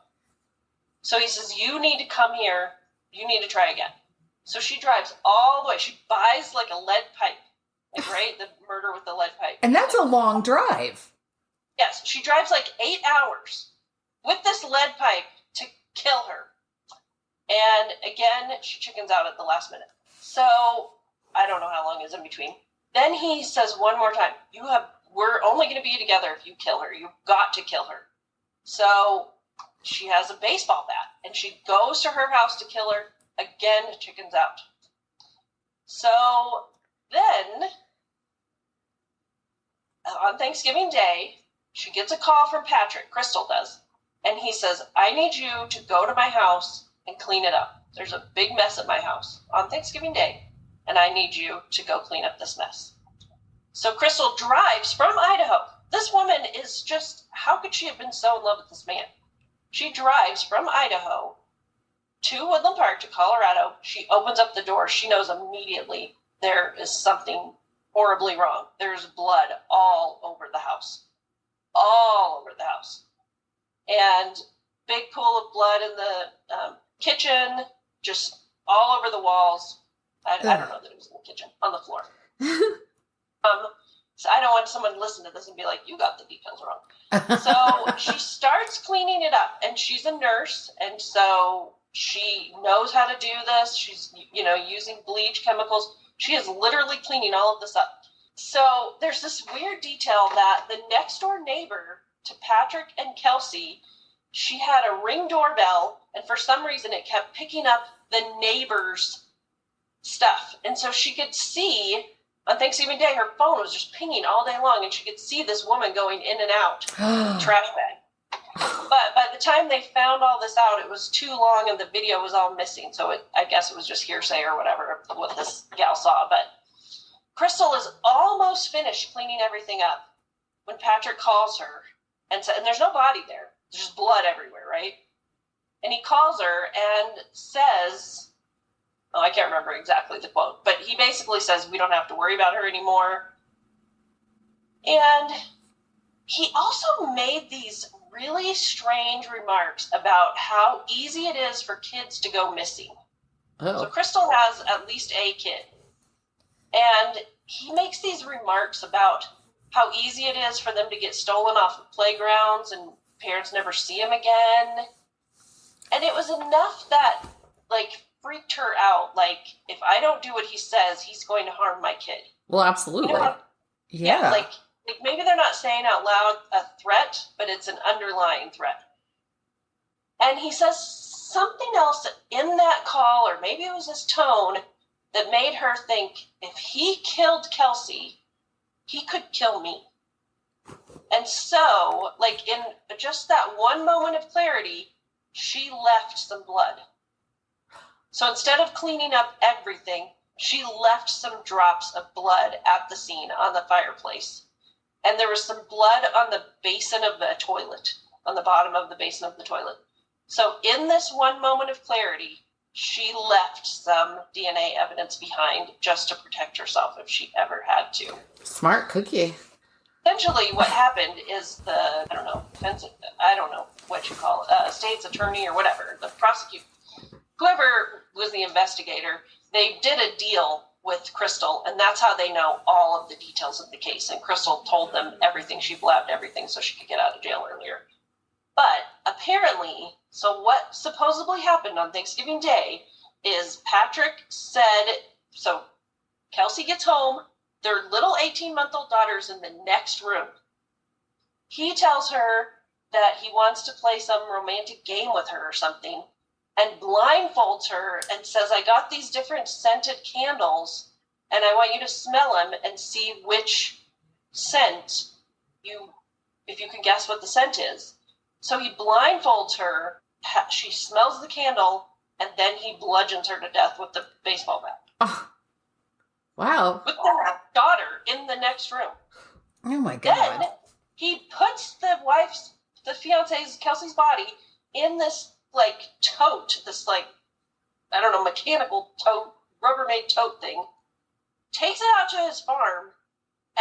So he says, you need to come here. You need to try again. So she drives all the way. She buys like a lead pipe, like, right? The murder with the lead pipe.
And that's a long drive.
Yes, she drives like 8 hours with this lead pipe to kill her. And again, she chickens out at the last minute. So I don't know how long is in between. Then he says one more time, we're only going to be together if you kill her. You've got to kill her. So she has a baseball bat and she goes to her house to kill her. Again, chickens out. So then on Thanksgiving Day, she gets a call from Patrick, Crystal does, and he says, I need you to go to my house and clean it up. There's a big mess at my house on Thanksgiving Day, and I need you to go clean up this mess. So Crystal drives from Idaho. This woman is just, how could she have been so in love with this man? She drives from Idaho to Woodland Park to Colorado. She opens up the door. She knows immediately there is something horribly wrong. There's blood all over the house. All over the house. And big pool of blood in the kitchen, just all over the walls. I don't know that it was in the kitchen, on the floor. So I don't want someone to listen to this and be like, you got the details wrong. So she starts cleaning it up, and she's a nurse, and so she knows how to do this. She's, using bleach chemicals. She is literally cleaning all of this up. So there's this weird detail that the next door neighbor to Patrick and Kelsey, she had a Ring doorbell, and for some reason it kept picking up the neighbor's stuff. And so she could see, on Thanksgiving Day, her phone was just pinging all day long, and she could see this woman going in and out, trash bag. But by the time they found all this out, it was too long and the video was all missing. So I guess it was just hearsay or whatever, what this gal saw. But Crystal is almost finished cleaning everything up when Patrick calls her and there's no body there. There's just blood everywhere, right? And he calls her and says, I can't remember exactly the quote, but he basically says, we don't have to worry about her anymore. And he also made these really strange remarks about how easy it is for kids to go missing. Oh. So Crystal has at least a kid. And he makes these remarks about how easy it is for them to get stolen off of playgrounds and parents never see them again. And it was enough that, freaked her out. If I don't do what he says, he's going to harm my kid.
Well, absolutely.
Yeah. Maybe they're not saying out loud a threat, but it's an underlying threat. And he says something else in that call, or maybe it was his tone, that made her think, if he killed Kelsey, he could kill me. And so, in just that one moment of clarity, she left some blood. So instead of cleaning up everything, she left some drops of blood at the scene on the fireplace. And there was some blood on the basin of the toilet, on the bottom of the basin of the toilet. So in this one moment of clarity, she left some DNA evidence behind just to protect herself if she ever had to.
Smart cookie.
Essentially, what happened is I don't know what you call it, state's attorney or whatever, the prosecutor, whoever was the investigator, they did a deal with Crystal, and that's how they know all of the details of the case. And Crystal told them everything. She blabbed everything so she could get out of jail earlier. But apparently, so what supposedly happened on Thanksgiving Day is Patrick said, so Kelsey gets home, their little 18-month-old daughter's in the next room. He tells her that he wants to play some romantic game with her or something, and blindfolds her and says, I got these different scented candles, and I want you to smell them and see which scent if you can guess what the scent is. So he blindfolds her, she smells the candle, and then he bludgeons her to death with the baseball bat.
Oh, wow.
With the daughter in the next room.
Oh my God.
Then he puts the fiance's, Kelsey's body in this tote, this mechanical tote, Rubbermaid tote thing, takes it out to his farm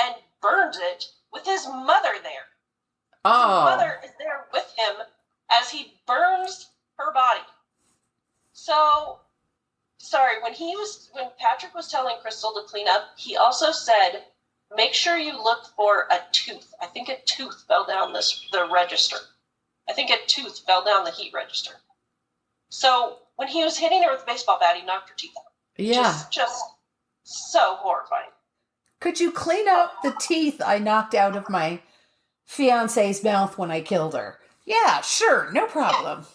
and burns it with his mother there.
Oh.
His mother is there with him as he burns her body. So, sorry, when Patrick was telling Crystal to clean up, he also said, make sure you look for a tooth. I think a tooth fell down the register. I think a tooth fell down the heat register. So when he was hitting her with a baseball bat, he knocked her teeth out.
Yeah.
Just so horrifying.
Could you clean up the teeth I knocked out of my fiance's mouth when I killed her? Yeah, sure. No problem.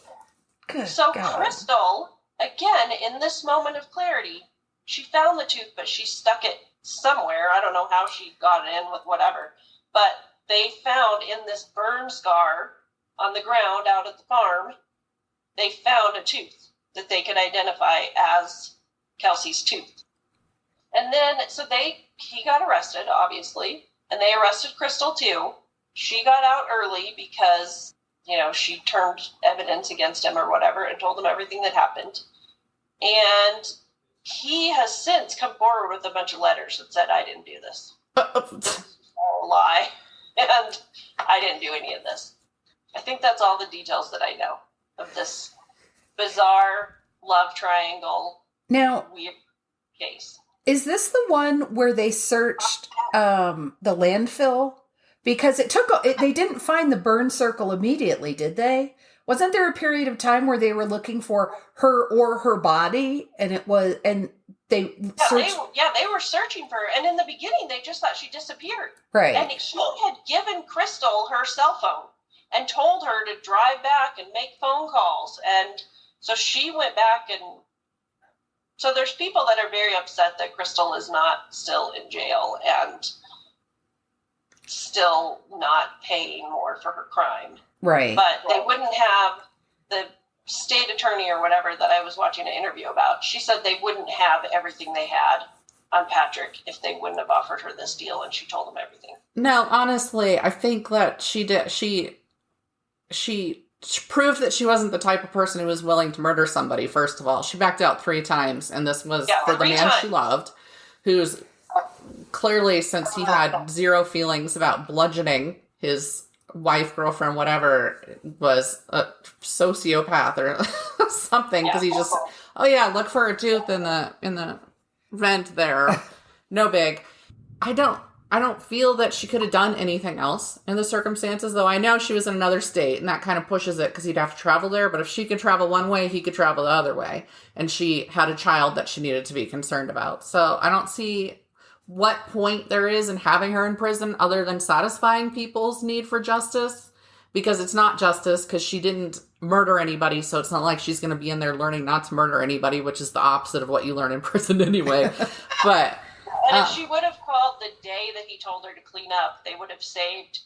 Good
So
God.
Crystal, again, in this moment of clarity, she found the tooth, but she stuck it somewhere. I don't know how she got it in with whatever. But they found in this burn scar on the ground out at the farm, they found a tooth that they could identify as Kelsey's tooth. And then, he got arrested, obviously, and they arrested Crystal too. She got out early because, she turned evidence against him or whatever and told them everything that happened. And he has since come forward with a bunch of letters that said, I didn't do this. This is all a lie. And I didn't do any of this. I think that's all the details that I know of this bizarre love triangle
Now,
weird case.
is this the one where they searched the landfill? Because they didn't find the burn circle immediately, did they? Wasn't there a period of time where they were looking for her or her body, and they searched?
They were searching for her, and in the beginning they just thought she disappeared.
Right.
And he had given Crystal her cell phone and told her to drive back and make phone calls, and so she went back, and so there's people that are very upset that Crystal is not still in jail and still not paying more for her crime.
Right.
But they wouldn't have the state attorney or whatever that I was watching an interview about. She said they wouldn't have everything they had on Patrick if they wouldn't have offered her this deal, and she told them everything.
No, honestly, I think that she did. She proved that she wasn't the type of person who was willing to murder somebody. First of all, she backed out 3 times, and this was for the man she loved, who's clearly, since he had zero feelings about bludgeoning his wife, girlfriend, whatever, was a sociopath or something, because he just, look for a tooth in the vent there. No big. I don't feel that she could have done anything else in the circumstances, though I know she was in another state, and that kind of pushes it because he'd have to travel there. But if she could travel one way, he could travel the other way. And she had a child that she needed to be concerned about. So I don't see what point there is in having her in prison other than satisfying people's need for justice, because it's not justice because she didn't murder anybody. So it's not like she's going to be in there learning not to murder anybody, which is the opposite of what you learn in prison anyway. But
and if she would have called the day that he told her to clean up, they would have saved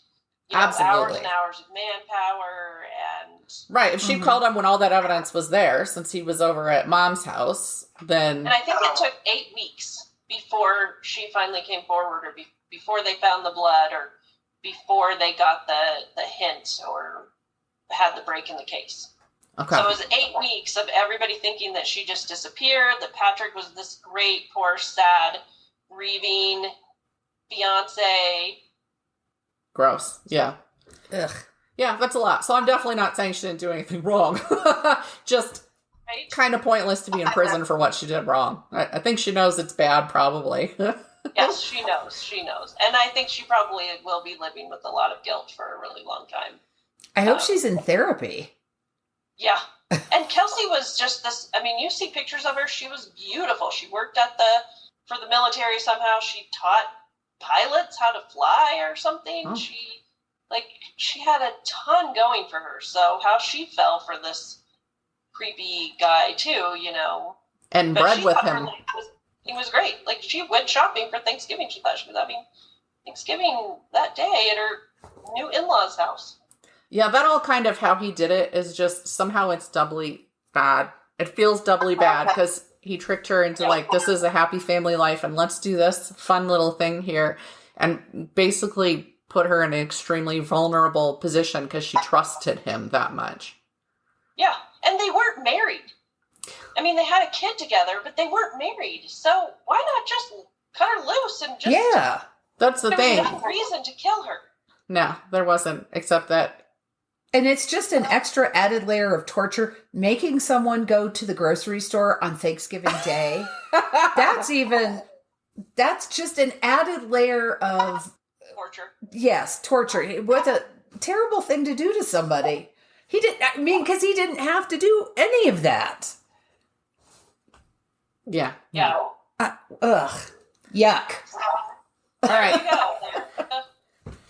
hours and hours of manpower and...
Right. If she called him when all that evidence was there, since he was over at Mom's house, then...
And I think it took 8 weeks before she finally came forward, or before they found the blood, or before they got the hint or had the break in the case.
Okay.
So it was 8 weeks of everybody thinking that she just disappeared, that Patrick was this great, poor, sad, grieving fiance.
Gross. Yeah.
Ugh.
Yeah, that's a lot. So I'm definitely not saying she didn't do anything wrong. Just kind of pointless to be in prison for what she did wrong. I think she knows it's bad, probably.
Yes, she knows. And I think she probably will be living with a lot of guilt for a really long time.
I hope she's in therapy.
Yeah. And Kelsey was just this, I mean, you see pictures of her, she was beautiful. She worked for the military somehow. She taught pilots how to fly or something.
Oh.
She had a ton going for her. So how she fell for this creepy guy too,
And
but
bred with him.
He was great. Like, she went shopping for Thanksgiving. She thought she was having Thanksgiving that day at her new in-laws' house.
Yeah, that all kind of how he did it is just somehow it's doubly bad. It feels doubly bad because he tricked her into this is a happy family life and let's do this fun little thing here, and basically put her in an extremely vulnerable position because she trusted him that much.
Yeah, and they weren't married. I mean, they had a kid together, but they weren't married. So why not just cut her loose and just...
Yeah.
That's the thing.
There was no reason to kill her.
No, there wasn't, except that...
And it's just an extra added layer of torture, making someone go to the grocery store on Thanksgiving Day. That's just an added layer of...
Torture.
Yes, torture. What a terrible thing to do to somebody. Because he didn't have to do any of that.
Yeah.
Yeah.
Ugh. Yuck.
All right.
There you go.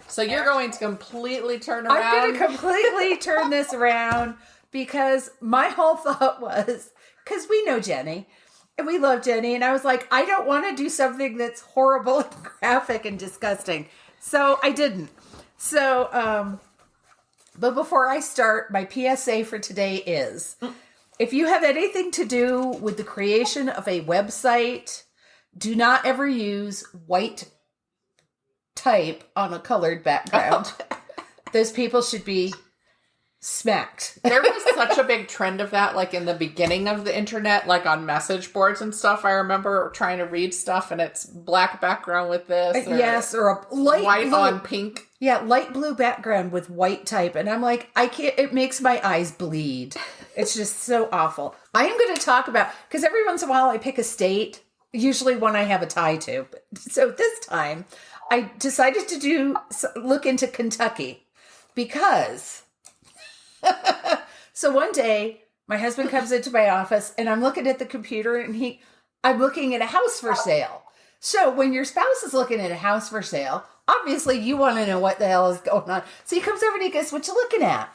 So you're going to completely turn around?
I'm going to completely turn this around because my whole thought was, because we know Jenny, and we love Jenny, and I was like, I don't want to do something that's horrible and graphic and disgusting. So I didn't. So, but before I start, my PSA for today is, if you have anything to do with the creation of a website, do not ever use white type on a colored background. Those people should be smacked.
There was such a big trend of that, in the beginning of the internet, on message boards and stuff. I remember trying to read stuff and it's black background with this.
Or a light
white
blue,
on pink.
Yeah, light blue background with white type. And I'm like, I can't, it makes my eyes bleed. It's just so awful. I am going to talk about, because every once in a while I pick a state, usually one I have a tie to. So this time I decided to look into Kentucky because... So one day, my husband comes into my office and I'm looking at the computer and I'm looking at a house for sale. So when your spouse is looking at a house for sale, obviously you want to know what the hell is going on. So he comes over and he goes, "What you looking at?"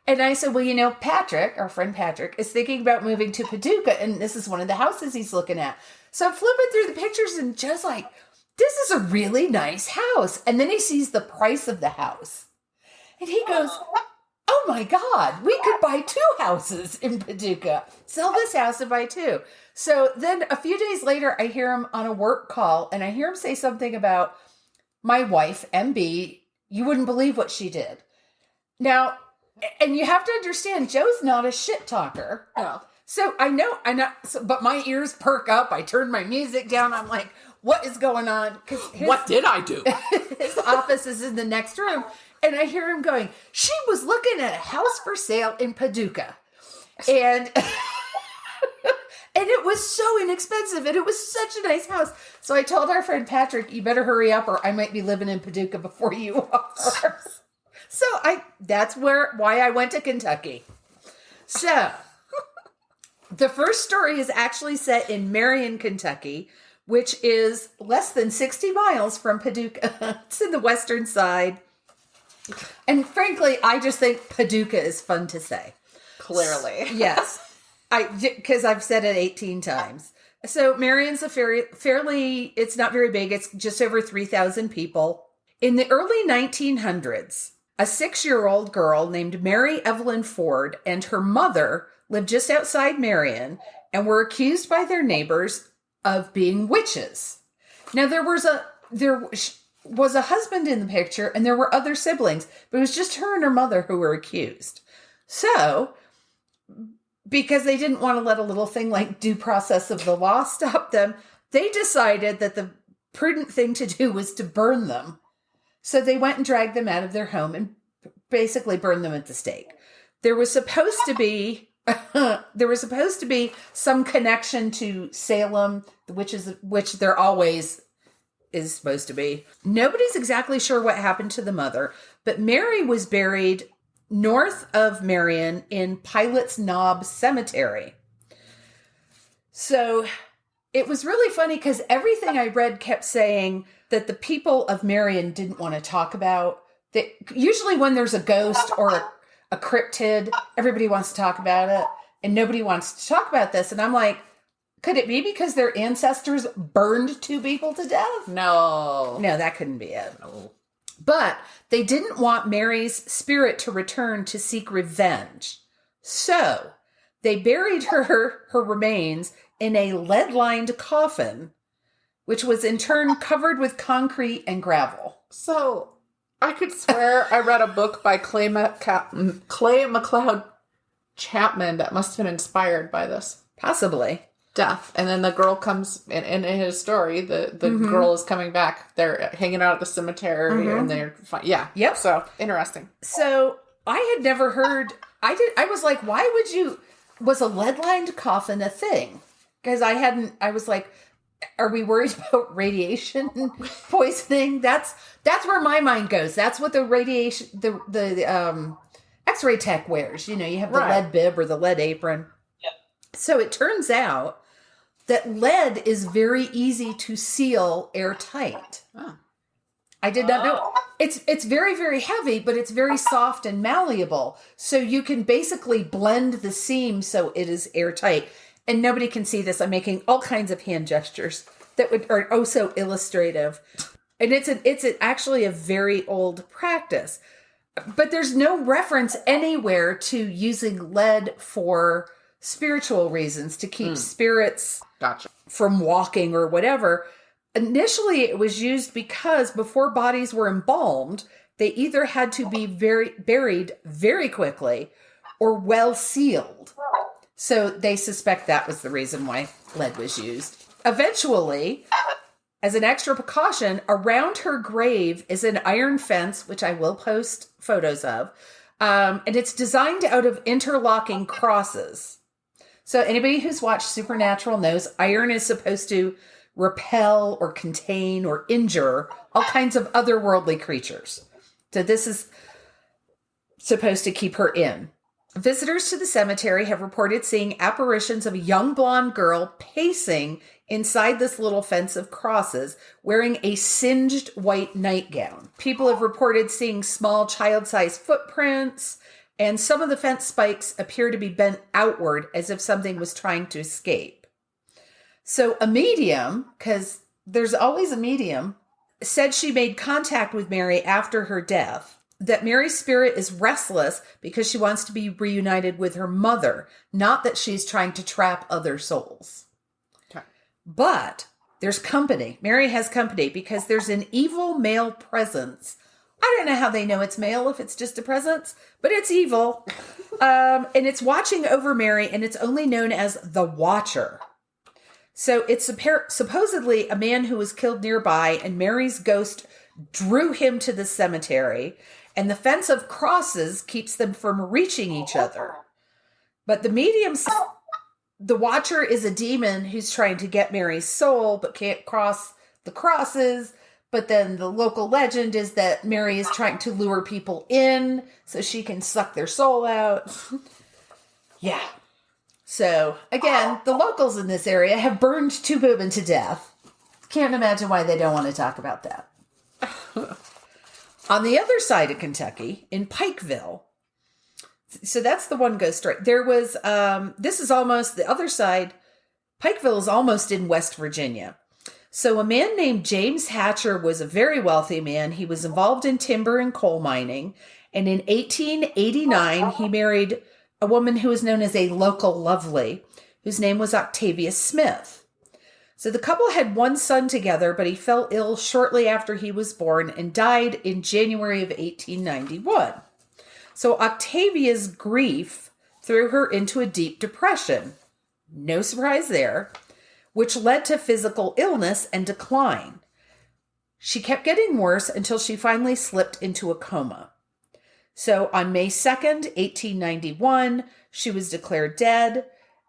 And I said, "Well, Patrick, our friend Patrick, is thinking about moving to Paducah and this is one of the houses he's looking at." So I'm flipping through the pictures and just this is a really nice house. And then he sees the price of the house and he goes, "Oh my God, we could buy 2 houses in Paducah. Sell this house and buy 2. So then a few days later, I hear him on a work call and I hear him say something about my wife, MB. You wouldn't believe what she did. Now, and you have to understand, Joe's not a shit talker.
No.
So I'm not, but my ears perk up. I turn my music down. I'm like, what is going on?
What did I do?
His office is in the next room. And I hear him going, "She was looking at a house for sale in Paducah." And and it was so inexpensive. And it was such a nice house. So I told our friend Patrick, "You better hurry up or I might be living in Paducah before you are." So that's why I went to Kentucky. So the first story is actually set in Marion, Kentucky, which is less than 60 miles from Paducah. It's in the western side. And frankly, I just think Paducah is fun to say.
Clearly.
Yes. Because I've said it 18 times. So Marion's a fairly, it's not very big. It's just over 3,000 people. In the early 1900s, a 6-year-old girl named Mary Evelyn Ford and her mother lived just outside Marion and were accused by their neighbors of being witches. Now, there was a husband in the picture, and there were other siblings, but it was just her and her mother who were accused. So, because they didn't want to let a little thing like due process of the law stop them, they decided that the prudent thing to do was to burn them. So they went and dragged them out of their home and basically burned them at the stake. There was supposed to be some connection to Salem, which there always is supposed to be. Nobody's exactly sure what happened to the mother, but Mary was buried north of Marion in Pilot's Knob Cemetery. So it was really funny because everything I read kept saying that the people of Marion didn't want to talk about that. Usually when there's a ghost or a cryptid, everybody wants to talk about it, and nobody wants to talk about this. And I'm like, could it be because their ancestors burned 2 people to death?
No,
that couldn't be it. No. But they didn't want Mary's spirit to return to seek revenge. So they buried her remains in a lead-lined coffin, which was in turn covered with concrete and gravel.
So I could swear I read a book by Clay McLeod Chapman that must have been inspired by this.
Possibly.
Death. And then the girl comes, in his story, the girl is coming back. They're hanging out at the cemetery and they're fine. Yeah.
Yep.
So, interesting.
So, I had never heard, I was like, why would was a lead-lined coffin a thing? Because I was like, are we worried about radiation poisoning? That's where my mind goes. That's what the radiation, the X-ray tech wears. You have the lead bib or the lead apron.
Yep.
So it turns out that lead is very easy to seal airtight.
Oh.
I did not know. It's very, very heavy, but it's very soft and malleable. So you can basically blend the seam so it is airtight. And nobody can see this. I'm making all kinds of hand gestures that are oh so illustrative. And it's actually a very old practice. But there's no reference anywhere to using lead for spiritual reasons, to keep spirits from walking or whatever. Initially, it was used because before bodies were embalmed, they either had to be buried very quickly or well sealed. So they suspect that was the reason why lead was used. Eventually, as an extra precaution, around her grave is an iron fence, which I will post photos of. And it's designed out of interlocking crosses. So anybody who's watched Supernatural knows iron is supposed to repel or contain or injure all kinds of otherworldly creatures. So this is supposed to keep her in. Visitors to the cemetery have reported seeing apparitions of a young blonde girl pacing inside this little fence of crosses, wearing a singed white nightgown. People have reported seeing small child-sized footprints, and some of the fence spikes appear to be bent outward as if something was trying to escape. So a medium, because there's always a medium, said she made contact with Mary after her death, that Mary's spirit is restless because she wants to be reunited with her mother, not that she's trying to trap other souls. Okay. But there's company. Mary has company because there's an evil male presence. I don't know how they know it's male if it's just a presence, but it's evil. And it's watching over Mary, and it's only known as the Watcher. So it's supposedly a man who was killed nearby, and Mary's ghost drew him to the cemetery, and the fence of crosses keeps them from reaching each other. But the Watcher is a demon who's trying to get Mary's soul, but can't cross the crosses. But then the local legend is that Mary is trying to lure people in so she can suck their soul out. Yeah. So, again, the locals in this area have burned 2 women to death. Can't imagine why they don't want to talk about that. On the other side of Kentucky, in Pikeville, so that's the one ghost story. There was, this is almost the other side. Pikeville is almost in West Virginia. So a man named James Hatcher was a very wealthy man. He was involved in timber and coal mining. And in 1889, he married a woman who was known as a local lovely, whose name was Octavia Smith. So the couple had one son together, but he fell ill shortly after he was born and died in January of 1891. So Octavia's grief threw her into a deep depression. No surprise there, which led to physical illness and decline. She kept getting worse until she finally slipped into a coma. So on May 2nd, 1891, she was declared dead.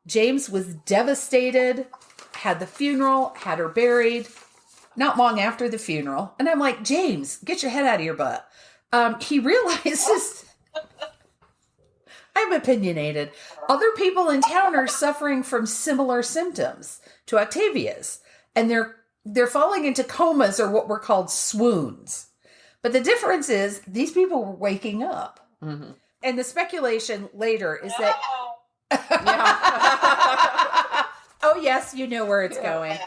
James was devastated, had the funeral, had her buried. Not long after the funeral. And I'm like, James, get your head out of your butt. He realizes... I'm opinionated. Other people in town are suffering from similar symptoms to Octavia's, and they're falling into comas or what were called swoons. But the difference is these people were waking up. Mm-hmm. And the speculation later is that... Oh, yes, you know where it's going.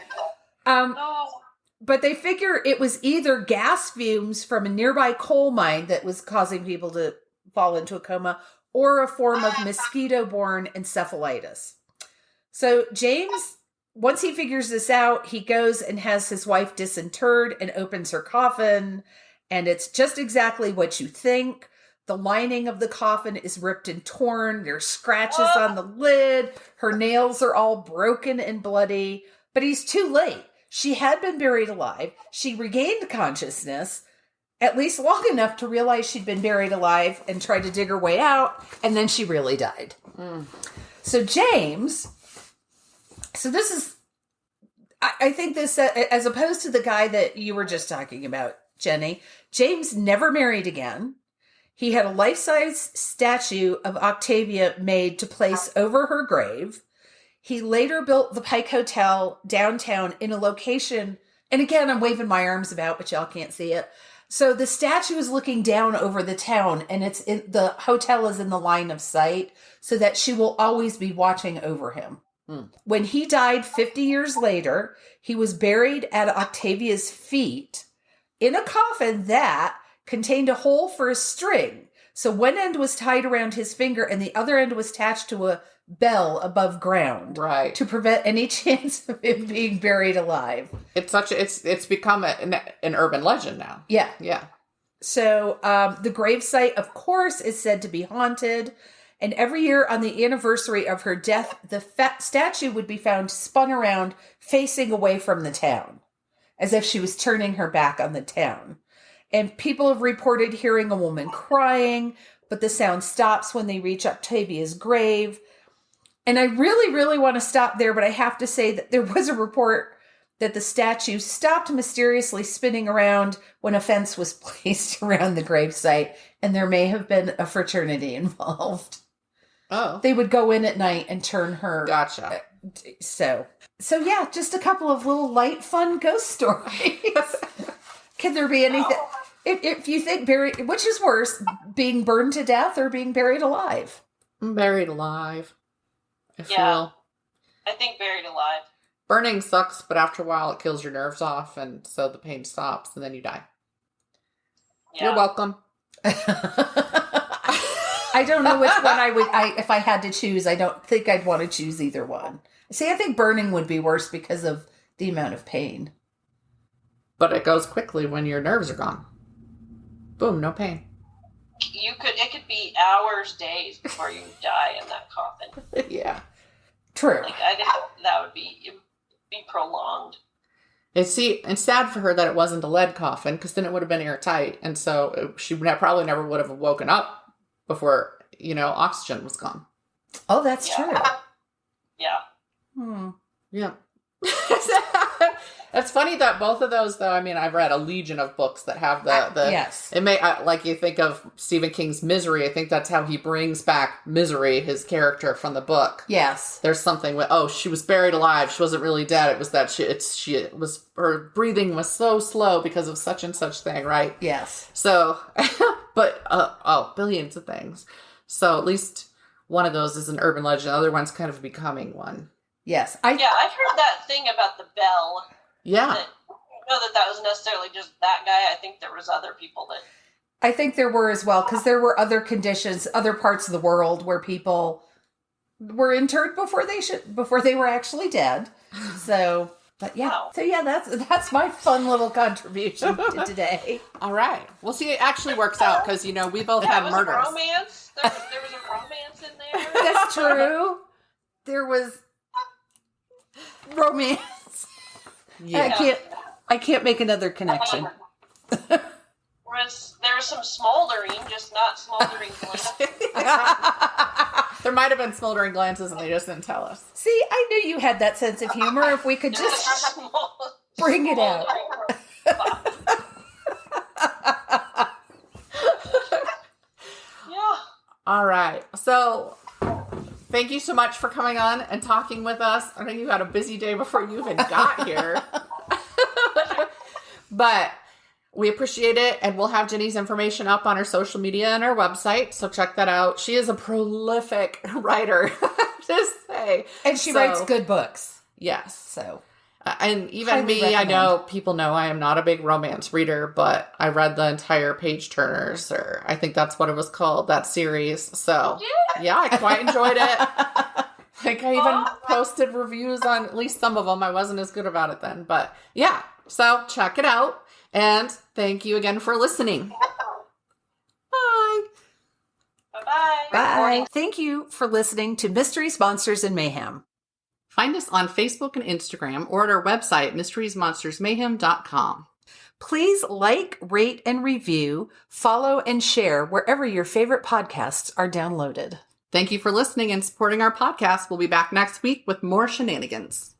But they figure it was either gas fumes from a nearby coal mine that was causing people to fall into a coma, or a form of mosquito-borne encephalitis. So James, once he figures this out, he goes and has his wife disinterred and opens her coffin, and it's just exactly what you think. The lining of the coffin is ripped and torn. There's scratches on the lid. Her nails are all broken and bloody, but he's too late. She had been buried alive. She regained consciousness, at least long enough to realize she'd been buried alive and tried to dig her way out, and then she really died. So James, this is, I think this, as opposed to the guy that you were just talking about, Jenny, James never married again. He had a life-size statue of Octavia made to place over her grave. He later built the Pike Hotel downtown in a location, and again, I'm waving my arms about, but y'all can't see it. So the statue is looking down over the town, and the hotel is in the line of sight, so that she will always be watching over him. When he died 50 years later, he was buried at Octavia's feet in a coffin that contained a hole for a string. So one end was tied around his finger, and the other end was attached to a bell above ground,
right,
to prevent any chance of him being buried alive.
It's become an urban legend now.
Yeah. So the gravesite, of course, is said to be haunted, and every year on the anniversary of her death, the statue would be found spun around, facing away from the town, as if she was turning her back on the town. And people have reported hearing a woman crying, but the sound stops when they reach Octavia's grave. And I really, really want to stop there, but I have to say that there was a report that the statue stopped mysteriously spinning around when a fence was placed around the gravesite, and there may have been a fraternity involved.
Oh.
They would go in at night and turn her.
Gotcha.
So yeah, just a couple of little light, fun ghost stories. Can there be anything? If you think buried, which is worse, being burned to death or being buried alive?
Buried alive. I feel.
I think buried alive.
Burning sucks, but after a while it kills your nerves off, and so the pain stops, and then you die. Yeah. You're welcome.
I don't know which one if I had to choose, I don't think I'd want to choose either one. See, I think burning would be worse because of the amount of pain.
But it goes quickly when your nerves are gone. Boom, no pain.
It could be hours, days before you die in that coffin.
Yeah. True.
I think that would be prolonged.
It's sad for her that it wasn't a lead coffin, because then it would have been airtight, and so she probably never would have woken up before, oxygen was gone.
Oh, that's true.
Yeah.
Yeah. It's funny that both of those, though, I've read a legion of books that have the
yes.
It may, like you think of Stephen King's Misery, I think that's how he brings back Misery, his character from the book.
Yes.
There's something with, she was buried alive, she wasn't really dead, it was that her breathing was so slow because of such and such thing, right?
Yes.
So, but, billions of things. So at least one of those is an urban legend, the other one's kind of becoming one.
Yes.
I've heard that thing about the bell.
Yeah.
I don't know that was necessarily just that guy. I think there was other people that.
I think there were as well, because there were other conditions, other parts of the world where people were interred before they were actually dead. So, but yeah.
Wow.
So yeah, that's my fun little contribution to today.
All right. Well, see, it actually works out because, we both
Yeah,
had
was
murders.
a romance. There was a romance in there.
That's true. There was romance.
Yeah.
I can't make another connection.
There was some smoldering, just not smoldering glances.
There might have been smoldering glances and they just didn't tell us.
See, I knew you had that sense of humor. If we could just bring it out.
Yeah.
All right. So thank you so much for coming on and talking with us. I know you had a busy day before you even got here. But we appreciate it, and we'll have Jennie's information up on our social media and our website, so check that out. She is a prolific writer, just say.
And she writes good books.
Yes.
So,
and even
highly
me,
recommend.
I know people know I am not a big romance reader, but I read the entire Page Turners, or I think that's what it was called, that series. So, yeah, I quite enjoyed it. Like, I even posted reviews on at least some of them. I wasn't as good about it then, but yeah. So, check it out. And thank you again for listening. Bye.
Bye-bye.
bye. Thank you for listening to Mysteries, Monsters, and Mayhem.
Find us on Facebook and Instagram or at our website, mysteriesmonstersmayhem.com.
Please like, rate, and review, follow, and share wherever your favorite podcasts are downloaded.
Thank you for listening and supporting our podcast. We'll be back next week with more shenanigans.